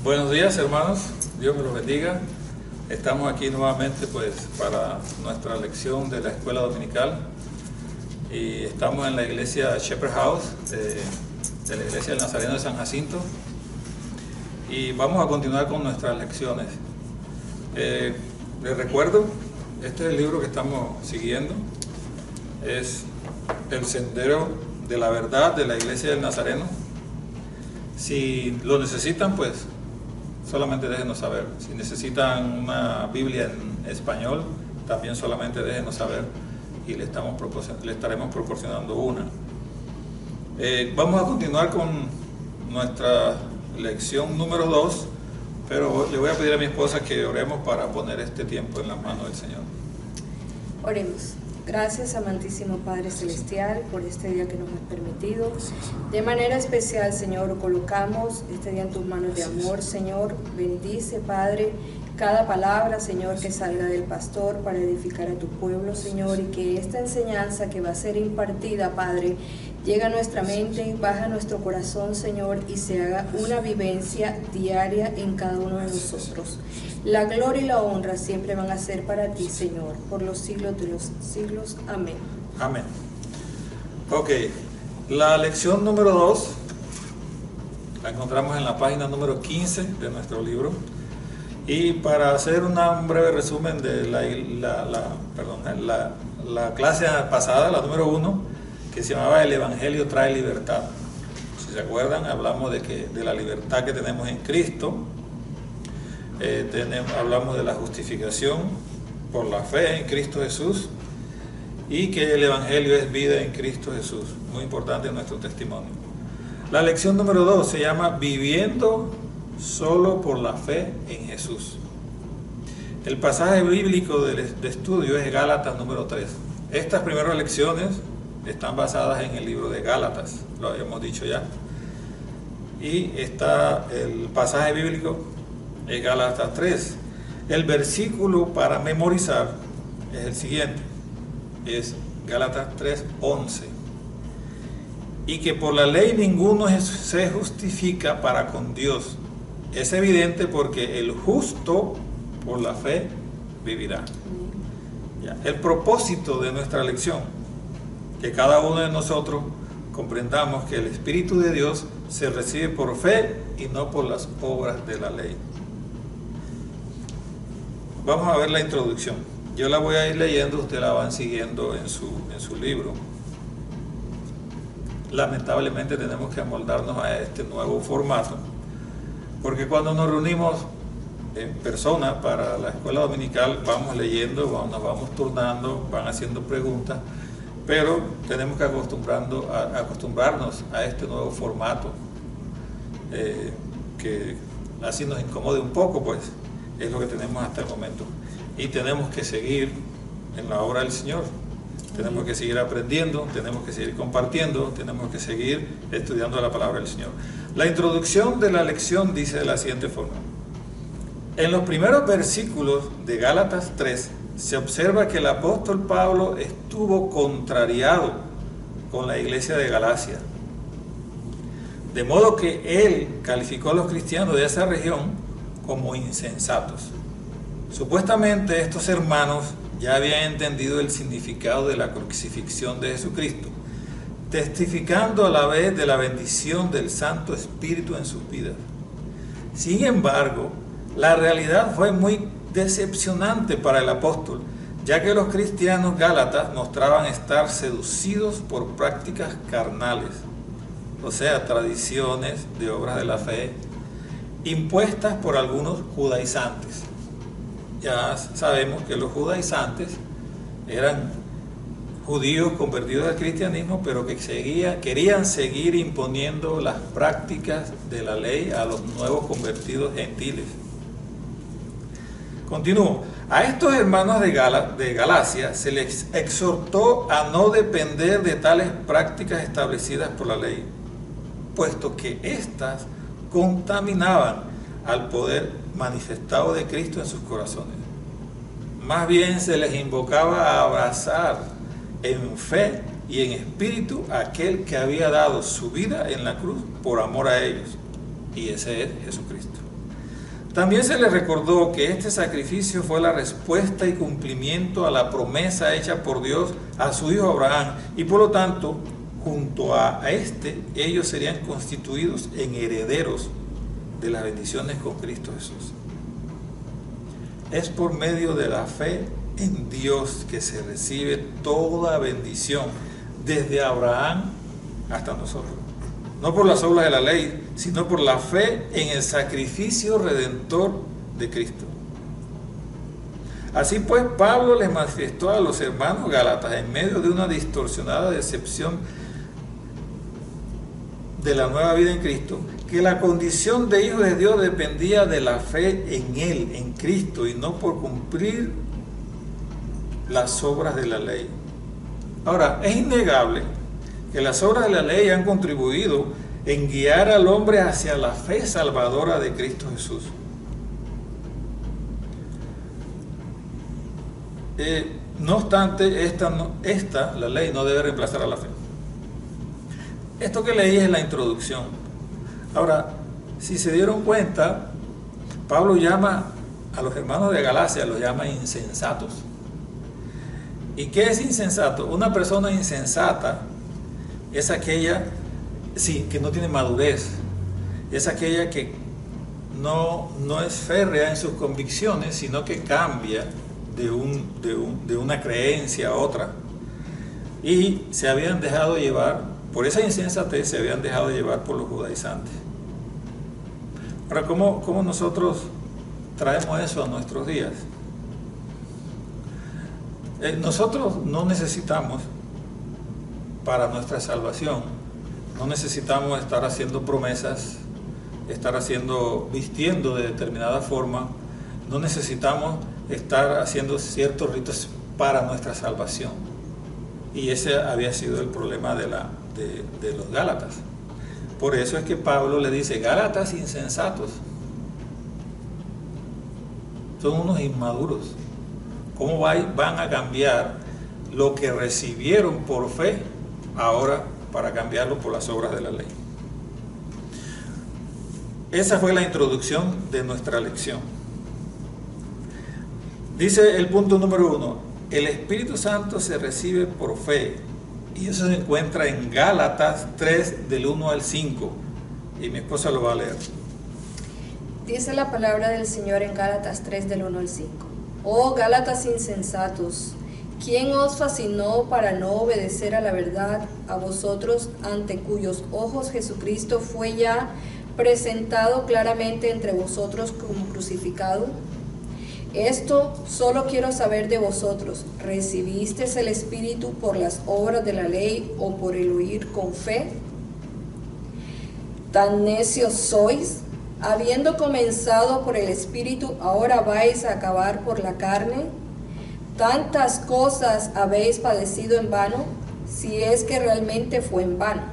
Buenos días, hermanos, Dios me los bendiga. Estamos aquí nuevamente para nuestra lección de la escuela dominical y estamos en la iglesia Shepherd House de la iglesia del Nazareno de San Jacinto y vamos a continuar con nuestras lecciones. Les recuerdo, este es el libro que estamos siguiendo, es El Sendero de la Verdad de la iglesia del Nazareno. Si lo necesitan, pues solamente déjenos saber. Si necesitan una Biblia en español, también solamente déjenos saber y le estaremos proporcionando una. Vamos a continuar con nuestra lección número 2, pero le voy a pedir a mi esposa que oremos para poner este tiempo en las manos del Señor. Oremos. Gracias, amantísimo Padre Celestial, por este día que nos has permitido. De manera especial, Señor, colocamos este día en tus manos de amor, Señor. Bendice, Padre, cada palabra, Señor, que salga del pastor para edificar a tu pueblo, Señor, y que esta enseñanza que va a ser impartida, Padre, llegue a nuestra mente, baja a nuestro corazón, Señor, y se haga una vivencia diaria en cada uno de nosotros. La gloria y la honra siempre van a ser para ti, Señor, por los siglos de los siglos. Amén. Amén. Ok, la lección número 2 la encontramos en la página número 15 de nuestro libro. Y para hacer un breve resumen de la clase pasada, la número 1, que se llamaba El Evangelio trae libertad. Si se acuerdan, hablamos de la libertad que tenemos en Cristo. Hablamos de la justificación por la fe en Cristo Jesús y que el Evangelio es vida en Cristo Jesús. Muy importante en nuestro testimonio. La lección número 2 se llama Viviendo solo por la fe en Jesús. El pasaje bíblico de estudio es Gálatas número 3. Estas primeras lecciones están basadas en el libro de Gálatas, lo habíamos dicho ya. Y el pasaje bíblico es Gálatas 3. El versículo para memorizar es el siguiente, es Gálatas 3:11. Y que por la ley ninguno se justifica para con Dios. Es evidente porque el justo por la fe vivirá. Ya. El propósito de nuestra lección, que cada uno de nosotros comprendamos que el Espíritu de Dios se recibe por fe y no por las obras de la ley. Vamos a ver la introducción. Yo la voy a ir leyendo, ustedes la van siguiendo en su libro. Lamentablemente tenemos que amoldarnos a este nuevo formato, porque cuando nos reunimos en persona para la escuela dominical, vamos leyendo, nos vamos turnando, van haciendo preguntas, pero tenemos que acostumbrarnos a este nuevo formato, que así nos incomode un poco, pues es lo que tenemos hasta el momento. Y tenemos que seguir en la obra del Señor, tenemos que seguir aprendiendo, tenemos que seguir compartiendo, tenemos que seguir estudiando la palabra del Señor. La introducción de la lección dice de la siguiente forma. En los primeros versículos de Gálatas 3 se observa que el apóstol Pablo estuvo contrariado con la iglesia de Galacia. De modo que él calificó a los cristianos de esa región como insensatos. Supuestamente estos hermanos ya habían entendido el significado de la crucifixión de Jesucristo, testificando a la vez de la bendición del Santo Espíritu en sus vidas. Sin embargo, la realidad fue muy decepcionante para el apóstol, ya que los cristianos gálatas mostraban estar seducidos por prácticas carnales, o sea, tradiciones de obras de la fe, impuestas por algunos judaizantes. Ya sabemos que los judaizantes eran judíos convertidos al cristianismo, pero que querían seguir imponiendo las prácticas de la ley a los nuevos convertidos gentiles. Continúo. A estos hermanos de Galacia se les exhortó a no depender de tales prácticas establecidas por la ley, puesto que éstas contaminaban al poder manifestado de Cristo en sus corazones. Más bien se les invocaba a abrazar en fe y en espíritu a aquel que había dado su vida en la cruz por amor a ellos, y ese es Jesucristo. También se les recordó que este sacrificio fue la respuesta y cumplimiento a la promesa hecha por Dios a su hijo Abraham, y por lo tanto, junto a este, ellos serían constituidos en herederos de las bendiciones con Cristo Jesús. Es por medio de la fe en Dios que se recibe toda bendición, desde Abraham hasta nosotros. No por las obras de la ley, sino por la fe en el sacrificio redentor de Cristo. Así pues, Pablo les manifestó a los hermanos gálatas, en medio de una distorsionada decepción de la nueva vida en Cristo, que la condición de hijos de Dios dependía de la fe en Él, en Cristo, y no por cumplir las obras de la ley. Ahora, es innegable que las obras de la ley han contribuido en guiar al hombre hacia la fe salvadora de Cristo Jesús. No obstante, la ley no debe reemplazar a la fe. Esto que leí es la introducción. Ahora, si se dieron cuenta, Pablo llama a los hermanos de Galacia, los llama insensatos. ¿Y qué es insensato? Una persona insensata es aquella, sí, que no tiene madurez, es aquella que no es férrea en sus convicciones, sino que cambia de una creencia a otra, y se habían dejado llevar, por esa insensatez se habían dejado llevar por los judaizantes. Ahora, ¿cómo nosotros traemos eso a nuestros días? Nosotros no necesitamos, para nuestra salvación, no necesitamos estar haciendo promesas, estar vistiendo de determinada forma, no necesitamos estar haciendo ciertos ritos para nuestra salvación. Y ese había sido el problema de los gálatas. Por eso es que Pablo le dice: gálatas insensatos, son unos inmaduros. ¿Cómo van a cambiar lo que recibieron por fe ahora para cambiarlo por las obras de la ley? Esa fue la introducción de nuestra lección. Dice el punto número 1: el Espíritu Santo se recibe por fe, y eso se encuentra en Gálatas 3 del 1 al 5, y mi esposa lo va a leer. Dice la palabra del Señor en Gálatas 3 del 1 al 5. Oh Gálatas insensatos, ¿quién os fascinó para no obedecer a la verdad, a vosotros ante cuyos ojos Jesucristo fue ya presentado claramente entre vosotros como crucificado? Esto solo quiero saber de vosotros: ¿recibisteis el Espíritu por las obras de la ley o por el oír con fe? ¿Tan necios sois? Habiendo comenzado por el Espíritu, ¿ahora vais a acabar por la carne? ¿Tantas cosas habéis padecido en vano? Si es que realmente fue en vano.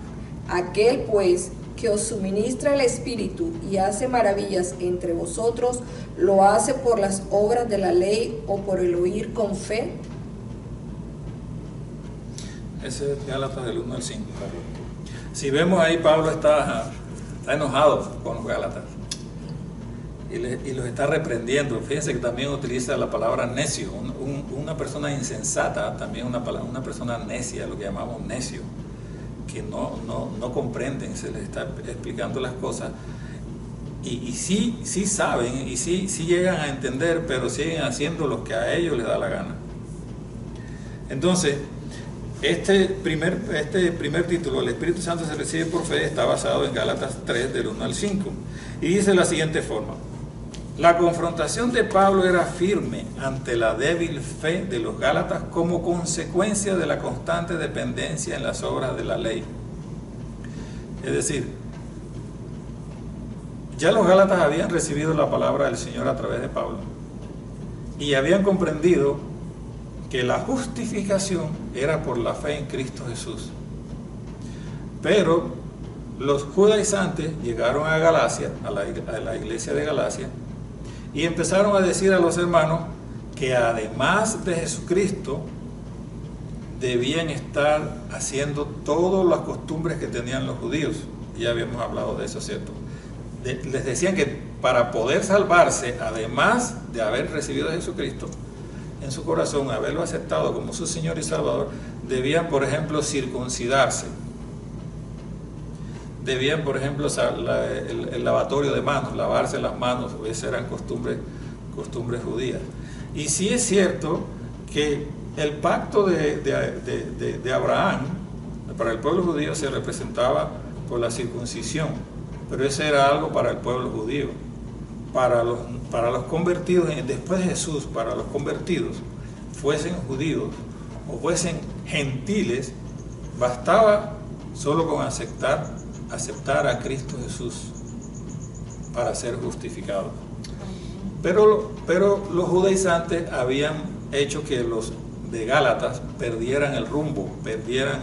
Aquel pues que os suministra el Espíritu y hace maravillas entre vosotros, ¿lo hace por las obras de la ley o por el oír con fe? Ese es Gálatas del 1 al 5. Si vemos ahí, Pablo está enojado con los gálatas y los está reprendiendo. Fíjense que también utiliza la palabra necio. Una persona insensata, también una persona necia, lo que llamamos necio, que no comprenden, se les está explicando las cosas, y sí saben, y sí llegan a entender, pero siguen haciendo lo que a ellos les da la gana. Entonces, este primer título, el Espíritu Santo se recibe por fe, está basado en Gálatas 3 del 1 al 5, y dice de la siguiente forma: la confrontación de Pablo era firme ante la débil fe de los gálatas como consecuencia de la constante dependencia en las obras de la ley. Es decir, ya los gálatas habían recibido la palabra del Señor a través de Pablo y habían comprendido que la justificación era por la fe en Cristo Jesús. Pero los judaizantes llegaron a Galacia, a la iglesia de Galacia, y empezaron a decir a los hermanos que además de Jesucristo debían estar haciendo todas las costumbres que tenían los judíos. Ya habíamos hablado de eso, ¿cierto? les decían que para poder salvarse, además de haber recibido a Jesucristo en su corazón, haberlo aceptado como su Señor y Salvador, debían, por ejemplo, circuncidarse. Debían, por ejemplo, el lavatorio de manos, lavarse las manos. Esas eran costumbres judías. Y sí es cierto que el pacto de Abraham para el pueblo judío se representaba por la circuncisión, pero eso era algo para el pueblo judío. Para los convertidos, después de Jesús, para los convertidos, fuesen judíos o fuesen gentiles, bastaba solo con aceptar a Cristo Jesús para ser justificados. Pero los judaizantes habían hecho que los de Gálatas perdieran el rumbo, perdieran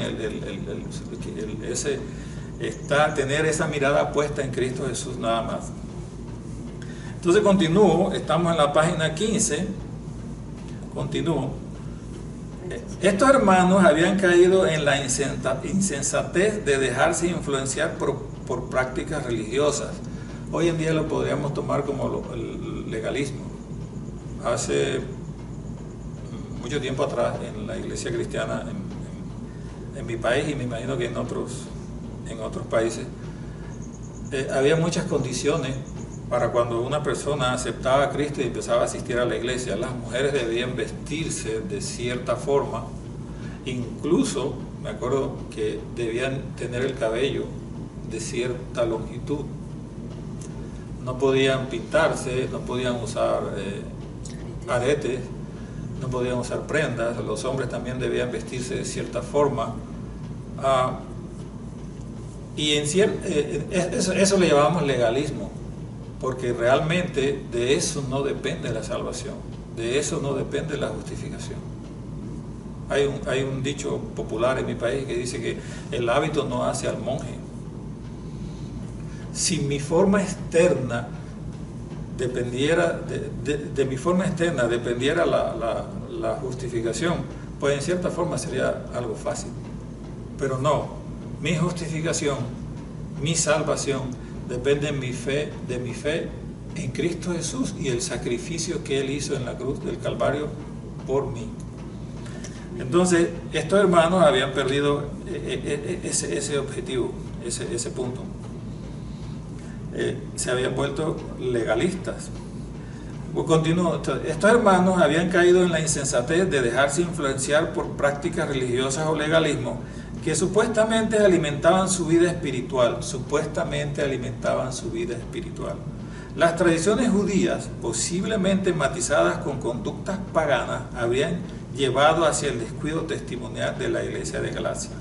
tener esa mirada puesta en Cristo Jesús nada más. Entonces continúo, estamos en la página 15, continúo. Estos hermanos habían caído en la insensatez de dejarse influenciar por prácticas religiosas. Hoy en día lo podríamos tomar como el legalismo. Hace mucho tiempo atrás, en la iglesia cristiana en mi país, y me imagino que en otros países, había muchas condiciones para cuando una persona aceptaba a Cristo y empezaba a asistir a la iglesia. Las mujeres debían vestirse de cierta forma, incluso me acuerdo que debían tener el cabello de cierta longitud, no podían pintarse, no podían usar aretes, no podían usar prendas. Los hombres también debían vestirse de cierta forma, y eso le llamamos legalismo, porque realmente de eso no depende la salvación, de eso no depende la justificación. Hay un dicho popular en mi país que dice que el hábito no hace al monje. Si mi forma externa dependiera de mi forma externa dependiera la justificación, pues en cierta forma sería algo fácil. Pero no, mi justificación, mi salvación, depende de mi fe en Cristo Jesús y el sacrificio que Él hizo en la cruz del Calvario por mí. Entonces, estos hermanos habían perdido ese objetivo, ese punto. Se habían vuelto legalistas. Continúo. Estos hermanos habían caído en la insensatez de dejarse influenciar por prácticas religiosas o legalismo que supuestamente alimentaban su vida espiritual, Las tradiciones judías, posiblemente matizadas con conductas paganas, habían llevado hacia el descuido testimonial de la iglesia de Galacia.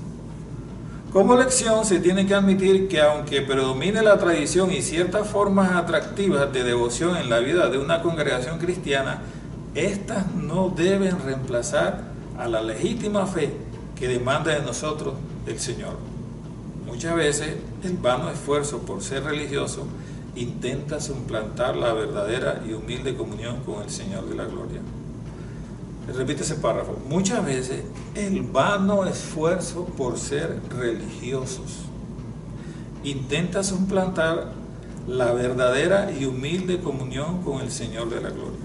Como lección se tiene que admitir que aunque predomine la tradición y ciertas formas atractivas de devoción en la vida de una congregación cristiana, estas no deben reemplazar a la legítima fe que demanda de nosotros el Señor. Muchas veces el vano esfuerzo por ser religioso intenta suplantar la verdadera y humilde comunión con el Señor de la gloria. Repite ese párrafo. Muchas veces el vano esfuerzo por ser religiosos intenta suplantar la verdadera y humilde comunión con el Señor de la gloria.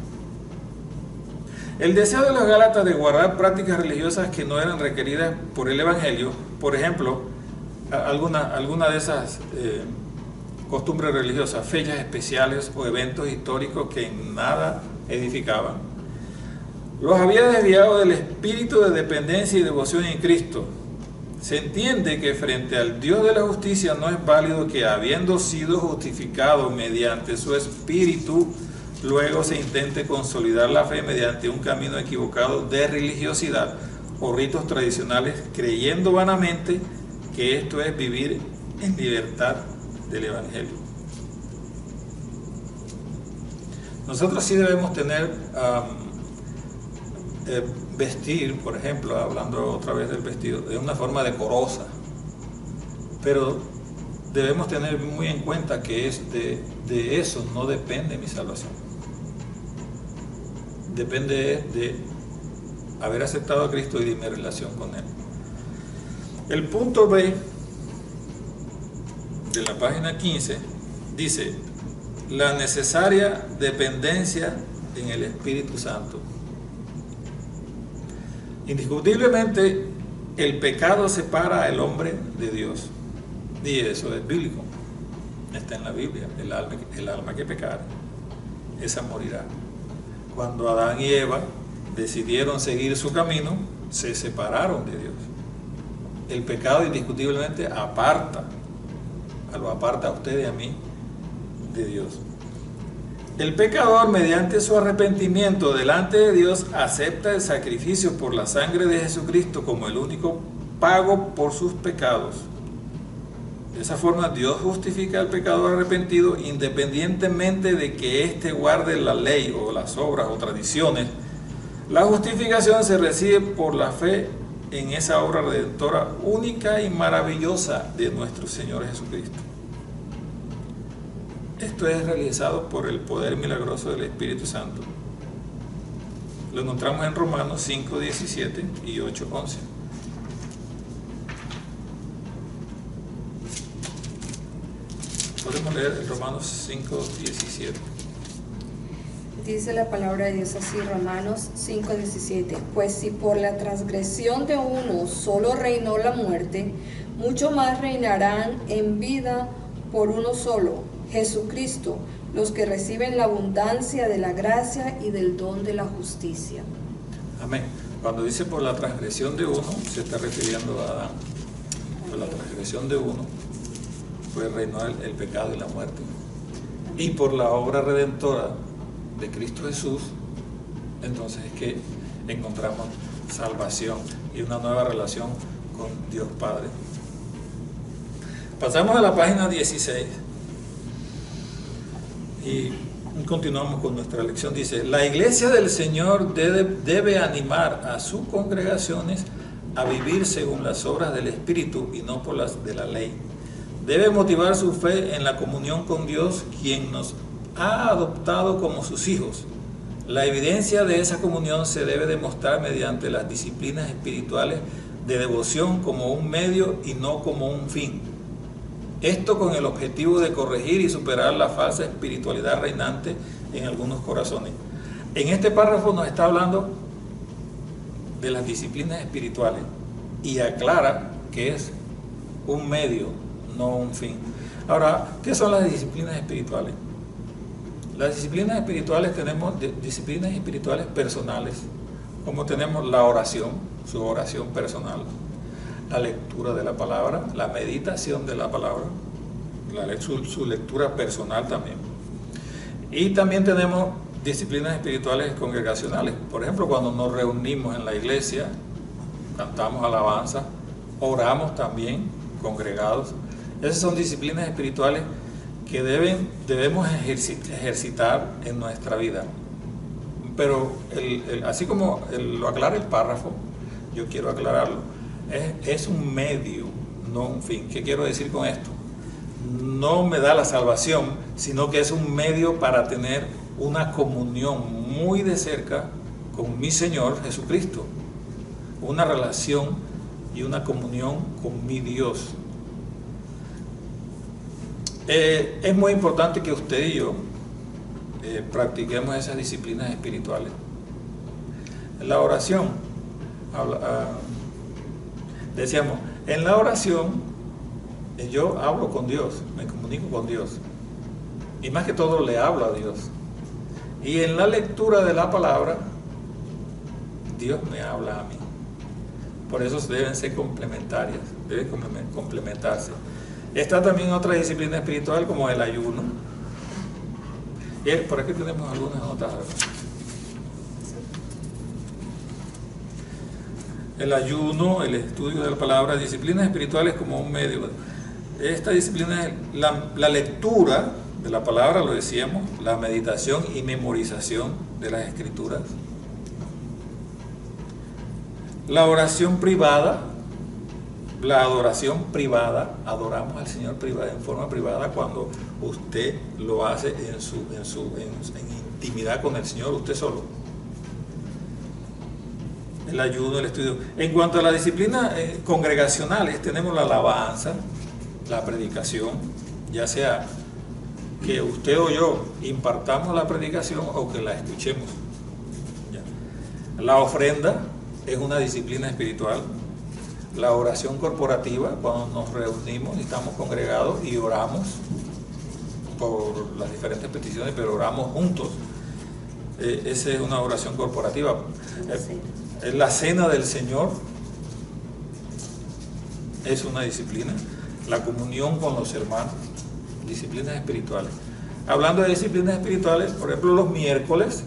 El deseo de los Gálatas de guardar prácticas religiosas que no eran requeridas por el Evangelio, por ejemplo, alguna de esas costumbres religiosas, fechas especiales o eventos históricos que en nada edificaban, los había desviado del espíritu de dependencia y devoción en Cristo. Se entiende que frente al Dios de la justicia no es válido que, habiendo sido justificado mediante su espíritu, luego se intente consolidar la fe mediante un camino equivocado de religiosidad o ritos tradicionales, creyendo vanamente que esto es vivir en libertad del Evangelio. Nosotros sí debemos tener vestir, por ejemplo, hablando otra vez del vestido, de una forma decorosa, pero debemos tener muy en cuenta que de eso no depende mi salvación. Depende de haber aceptado a Cristo y de mi relación con Él. El punto B de la página 15 Dice, la necesaria dependencia en el Espíritu Santo. Indiscutiblemente, el pecado separa al hombre de Dios. Y eso es bíblico. Está en la Biblia. El alma que pecare, esa morirá. Cuando Adán y Eva decidieron seguir su camino, se separaron de Dios. El pecado indiscutiblemente lo aparta a usted y a mí de Dios. El pecador, mediante su arrepentimiento delante de Dios, acepta el sacrificio por la sangre de Jesucristo como el único pago por sus pecados. De esa forma, Dios justifica al pecador arrepentido independientemente de que éste guarde la ley o las obras o tradiciones. La justificación se recibe por la fe en esa obra redentora única y maravillosa de nuestro Señor Jesucristo. Esto es realizado por el poder milagroso del Espíritu Santo. Lo encontramos en Romanos 5:17 y 8:11. Podemos leer Romanos 5:17. Dice la palabra de Dios así, Romanos 5:17. Pues si por la transgresión de uno solo reinó la muerte, mucho más reinarán en vida por uno solo, Jesucristo, los que reciben la abundancia de la gracia y del don de la justicia. Amén. Cuando dice por la transgresión de uno, se está refiriendo a Adán. Por la transgresión de uno, pues reinó el pecado y la muerte. Y por la obra redentora de Cristo Jesús, entonces es que encontramos salvación y una nueva relación con Dios Padre. Pasamos a la página 16 y continuamos con nuestra lección. Dice, la iglesia del Señor debe animar a sus congregaciones a vivir según las obras del Espíritu y no por las de la ley. Debe motivar su fe en la comunión con Dios, quien nos ha adoptado como sus hijos. La evidencia de esa comunión se debe demostrar mediante las disciplinas espirituales de devoción como un medio y no como un fin. Esto con el objetivo de corregir y superar la falsa espiritualidad reinante en algunos corazones. En este párrafo nos está hablando de las disciplinas espirituales y aclara que es un medio, no un fin. Ahora, ¿qué son las disciplinas espirituales? Las disciplinas espirituales, tenemos disciplinas espirituales personales, como tenemos la oración, su oración personal, la lectura de la palabra, la meditación de la palabra, su lectura personal también. Y también tenemos disciplinas espirituales congregacionales. Por ejemplo, cuando nos reunimos en la iglesia, cantamos alabanza, oramos también congregados. Esas son disciplinas espirituales que debemos ejercitar en nuestra vida. Pero así como lo aclara el párrafo, yo quiero aclararlo. Es un medio, no un fin. ¿Qué quiero decir con esto? No me da la salvación, sino que es un medio para tener una comunión muy de cerca con mi Señor Jesucristo. Una relación y una comunión con mi Dios. Es muy importante que usted y yo practiquemos esas disciplinas espirituales. La oración, decíamos, en la oración yo hablo con Dios, me comunico con Dios, y más que todo le hablo a Dios. Y en la lectura de la palabra, Dios me habla a mí. Por eso deben ser complementarias, deben complementarse. Está también otra disciplina espiritual como el ayuno. Y por aquí tenemos algunas notas. El ayuno, el estudio de la palabra, disciplinas espirituales como un medio. Esta disciplina es la lectura de la palabra, lo decíamos, la meditación y memorización de las escrituras. La oración privada, la adoración privada, adoramos al Señor en forma privada cuando usted lo hace en intimidad con el Señor, usted solo. El ayuno, el estudio. En cuanto a las disciplinas congregacionales, tenemos la alabanza, la predicación, ya sea que usted o yo impartamos la predicación o que la escuchemos. ¿Ya? La ofrenda es una disciplina espiritual. La oración corporativa, cuando nos reunimos y estamos congregados y oramos por las diferentes peticiones, pero oramos juntos, esa es una oración corporativa. La cena del Señor es una disciplina. La comunión con los hermanos, disciplinas espirituales. Hablando de disciplinas espirituales, por ejemplo, los miércoles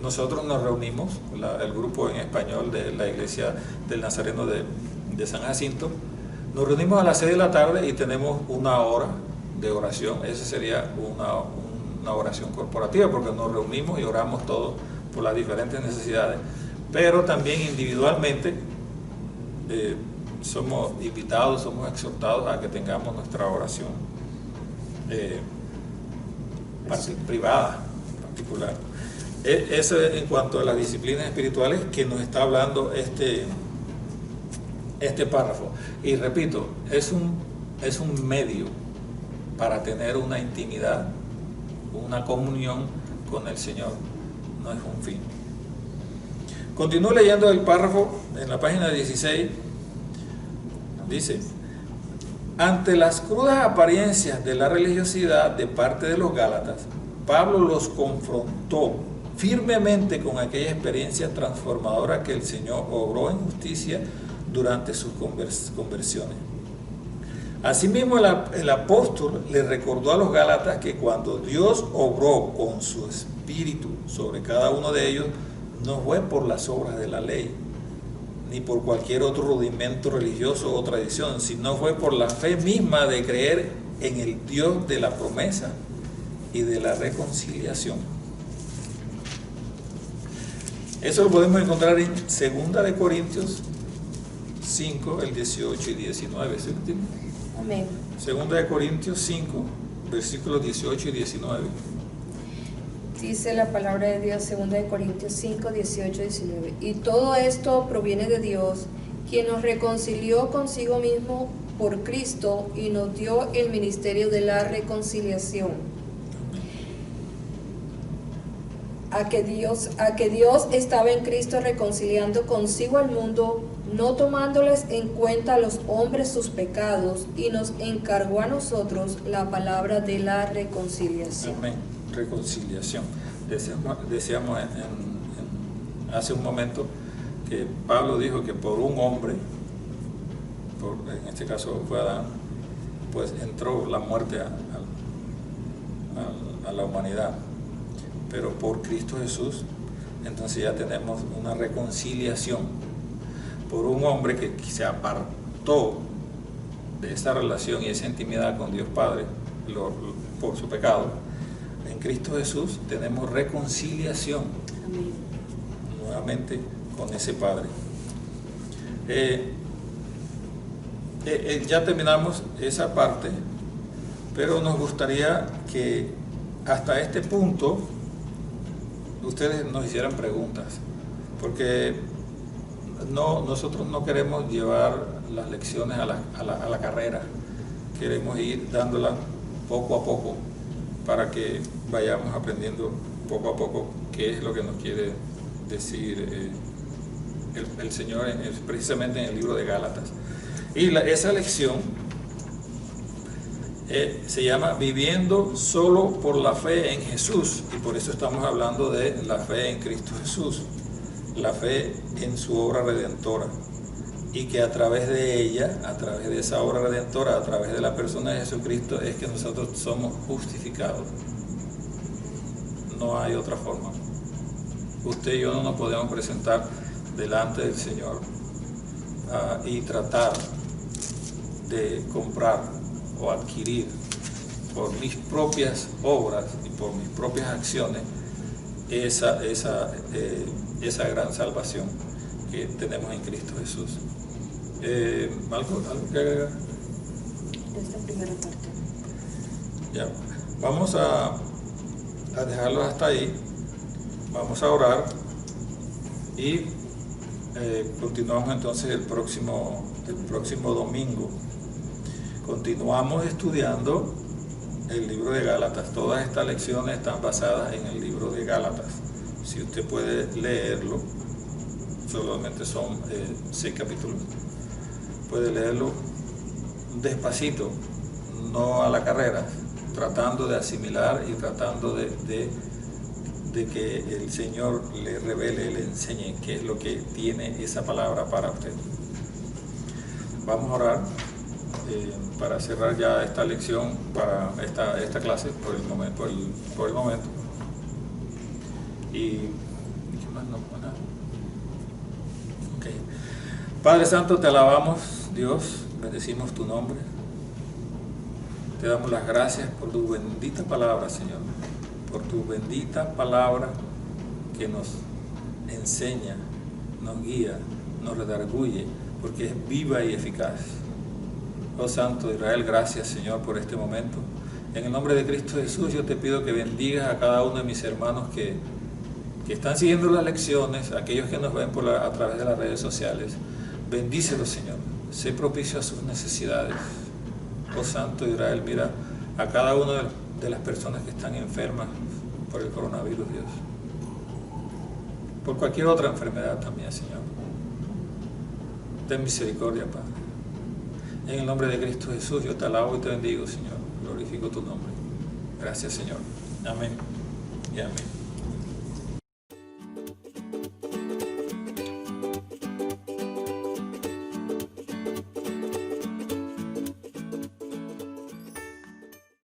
nosotros nos reunimos, el grupo en español de la iglesia del Nazareno de San Jacinto, nos reunimos a las 6 de la tarde y tenemos una hora de oración. Esa sería una oración corporativa, porque nos reunimos y oramos todos por las diferentes necesidades, pero también individualmente somos invitados, somos exhortados a que tengamos nuestra oración privada, particular. Eso es en cuanto a las disciplinas espirituales que nos está hablando este párrafo. Y repito, es un medio para tener una intimidad, una comunión con el Señor, no es un fin. Continúo leyendo el párrafo en la página 16. Dice: ante las crudas apariencias de la religiosidad de parte de los Gálatas, Pablo los confrontó firmemente con aquella experiencia transformadora que el Señor obró en justicia durante sus conversiones. Asimismo, el apóstol le recordó a los Gálatas que cuando Dios obró con su espíritu sobre cada uno de ellos, no fue por las obras de la ley, ni por cualquier otro rudimento religioso o tradición, sino fue por la fe misma de creer en el Dios de la promesa y de la reconciliación. Eso lo podemos encontrar en 2 de Corintios 5, el 18 y 19. ¿Sí? Amén. 2 de Corintios 5, versículos 18 y 19. Dice la palabra de Dios, 2 de Corintios 5, 18 y 19. Y todo esto proviene de Dios, quien nos reconcilió consigo mismo por Cristo y nos dio el ministerio de la reconciliación. A que Dios estaba en Cristo reconciliando consigo al mundo, no tomándoles en cuenta a los hombres sus pecados, y nos encargó a nosotros la palabra de la reconciliación. Amén. Reconciliación. Decíamos hace un momento que Pablo dijo que por un hombre, en este caso fue Adán, pues entró la muerte a la humanidad. Pero por Cristo Jesús, entonces ya tenemos una reconciliación. Por un hombre que se apartó de esa relación y esa intimidad con Dios Padre por su pecado, en Cristo Jesús tenemos reconciliación. Amén. Nuevamente con ese Padre. Ya terminamos esa parte, pero nos gustaría que hasta este punto ustedes nos hicieran preguntas, porque nosotros no queremos llevar las lecciones a la carrera, queremos ir dándolas poco a poco para que vayamos aprendiendo poco a poco qué es lo que nos quiere decir el Señor precisamente en el libro de Gálatas. Y esa lección se llama Viviendo solo por la fe en Jesús, y por eso estamos hablando de la fe en Cristo Jesús, la fe en su obra redentora, y que a través de ella, a través de esa obra redentora, a través de la persona de Jesucristo, es que nosotros somos justificados. No hay otra forma. Usted y yo no nos podemos presentar delante del Señor y tratar de comprar o adquirir por mis propias obras y por mis propias acciones esa gran salvación que tenemos en Cristo Jesús. ¿Algo que agregar? Esta primera parte. Ya, vamos a dejarlo hasta ahí. Vamos a orar y continuamos entonces el próximo domingo. Continuamos estudiando el libro de Gálatas. Todas estas lecciones están basadas en el libro de Gálatas. Si usted puede leerlo, solamente son 6 capítulos, puede leerlo despacito, no a la carrera, tratando de asimilar y tratando de que el Señor le revele, le enseñe qué es lo que tiene esa palabra para usted. Vamos a orar para cerrar ya esta lección, para esta clase por el momento. Y ¿qué más? No, nada. Okay. Padre Santo, te alabamos, Dios, bendecimos tu nombre. Te damos las gracias por tu bendita palabra, Señor, por tu bendita palabra que nos enseña, nos guía, nos redarguye, porque es viva y eficaz. Oh Santo Israel, gracias, Señor, por este momento. En el nombre de Cristo Jesús, yo te pido que bendigas a cada uno de mis hermanos que están siguiendo las lecciones, aquellos que nos ven a través de las redes sociales. Bendícelos, Señor. Sé propicio a sus necesidades. Oh Santo Israel, mira a cada una de las personas que están enfermas por el coronavirus, Dios. Por cualquier otra enfermedad también, Señor. Ten misericordia, Padre. En el nombre de Cristo Jesús, yo te alabo y te bendigo, Señor. Glorifico tu nombre. Gracias, Señor. Amén y amén.